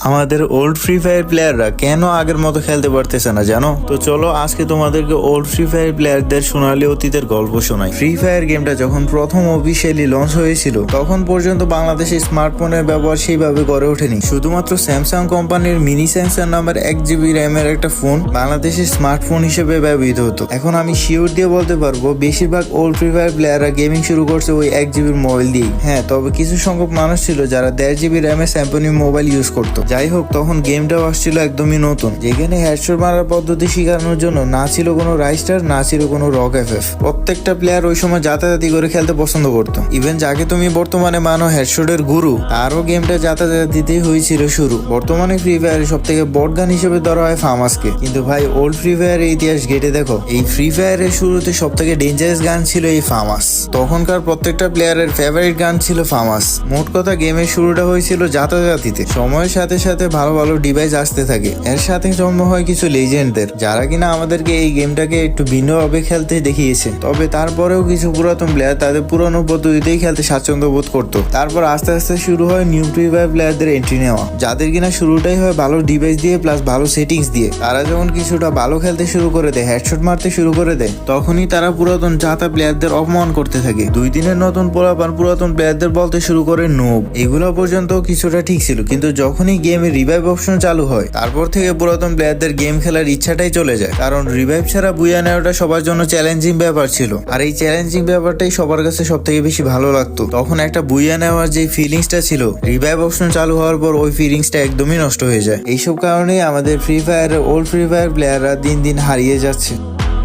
আমাদের old free fire প্লেয়াররা কেন আগের মতো খেলতে পারতেছে না জানো? তো চলো আজকে তোমাদেরকে ওল্ড ফ্রি ফায়ার প্লেয়ারদের সোনালী অতীতের গল্প শোনাই। ফ্রি ফায়ার গেমটা যখন প্রথম অফিসিয়ালি লঞ্চ হয়েছিল তখন পর্যন্ত বাংলাদেশে স্মার্টফোনের ব্যবহার সেইভাবে গড়ে ওঠেনি। শুধুমাত্র স্যামসাং কোম্পানির মিনি সেন্সর নামের 1 GB র্যামের একটা ফোন বাংলাদেশের স্মার্টফোন হিসেবে ব্যবহৃত হতো। এখন আমি শিওর দিয়ে বলতে পারবো বেশিরভাগ ওল্ড ফ্রি ফায়ার প্লেয়াররা গেমিং শুরু করছে ওই 1 GB মোবাইল দিয়েই। হ্যাঁ, তবে কিছু সংখ্যক মানুষ ছিল যারা 1.5 GB র্যামের স্যাম্পনি মোবাইল ইউজ করতো। যাই হোক, তখন গেমটাও আসছিল একদমই নতুন, যেখানে হেডশট মারার পদ্ধতি শেখানোর জন্য না ছিল কোনো রাইস্টার, না ছিল কোনো রক এফএফ। প্রত্যেকটা প্লেয়ার ওই সময় যাতায়াতি করে খেলতে পছন্দ করতো। ইভেন যাকে তুমি বর্তমানে মানো হেডশটের গুরু, তারও গেমটা যাতায়াতিতেই হয়েছিল শুরু। বর্তমানে ফ্রি ফায়ারের সব থেকে বড় গান হিসেবে ধরা হয় ফামাসকে, কিন্তু ভাই ওল্ড ফ্রি ফায়ারের ইতিহাস ঘেটে দেখো, এই ফ্রি ফায়ারের শুরুতে সব থেকে ডেঞ্জারাস গান ছিল এই ফামাস। তখনকার প্রত্যেকটা প্লেয়ারের ফেভারিট গান ছিল ফামাস। মোট কথা গেমের শুরুটা হয়েছিল যাতায়াতিতে। সময়ের সাথে সাথে ভালো ভালো ডিভাইস আসতে থাকে, এর সাথে জন্ম হয় কিছু লেজেন্ডদের, যারা কিনা আমাদেরকে এই গেমটাকে একটু ভিন্নভাবে খেলতে দেখিয়েছে। তবে তারপরেও কিছু পুরাতন প্লেয়ার তাদের পুরনো পদ্ধতিতেই খেলতে স্বাচ্ছন্দ্য বোধ করতো। তারপর আস্তে আস্তে শুরু হয় নিউ ফ্রি ফায়ার প্লেয়ারদের এন্ট্রি নেওয়া, যাদের কিনা শুরুটাই হয় ভালো ডিভাইস দিয়ে প্লাস ভালো সেটিংস দিয়ে। তারা যখন কিছুটা ভালো খেলতে শুরু করে দেয়, হেডশট মারতে শুরু করে দেয়, তখনই তারা পুরাতন জাতা প্লেয়ারদের অপমান করতে থাকে। 2 দিনের নতুন পোলাপান পুরাতন প্লেয়ারদের বলতে শুরু করে নোব। এগুলো পর্যন্ত কিছুটা ঠিক ছিল, কিন্তু যখনই গেমে রিভাইভ অপশন চালু হয় তারপর থেকে পুরাতন প্লেয়ারদের গেম খেলার ইচ্ছাটাই চলে যায়। কারণ রিভাইভ ছাড়া বুয়া নেওয়াটা সবার জন্য চ্যালেঞ্জিং ব্যাপার ছিল, আর এই চ্যালেঞ্জিং ব্যাপারটাই সবার কাছে সব থেকে বেশি ভালো লাগতো। তখন একটা বুয়া নেওয়ার যে ফিলিংসটা ছিল, রিভাইভ অপশন চালু হওয়ার পর ওই ফিলিংসটা একদমই নষ্ট হয়ে যায়। এইসব কারণেই আমাদের ফ্রি ফায়ারের ওল্ড ফ্রি ফায়ার প্লেয়াররা দিন দিন হারিয়ে যাচ্ছে।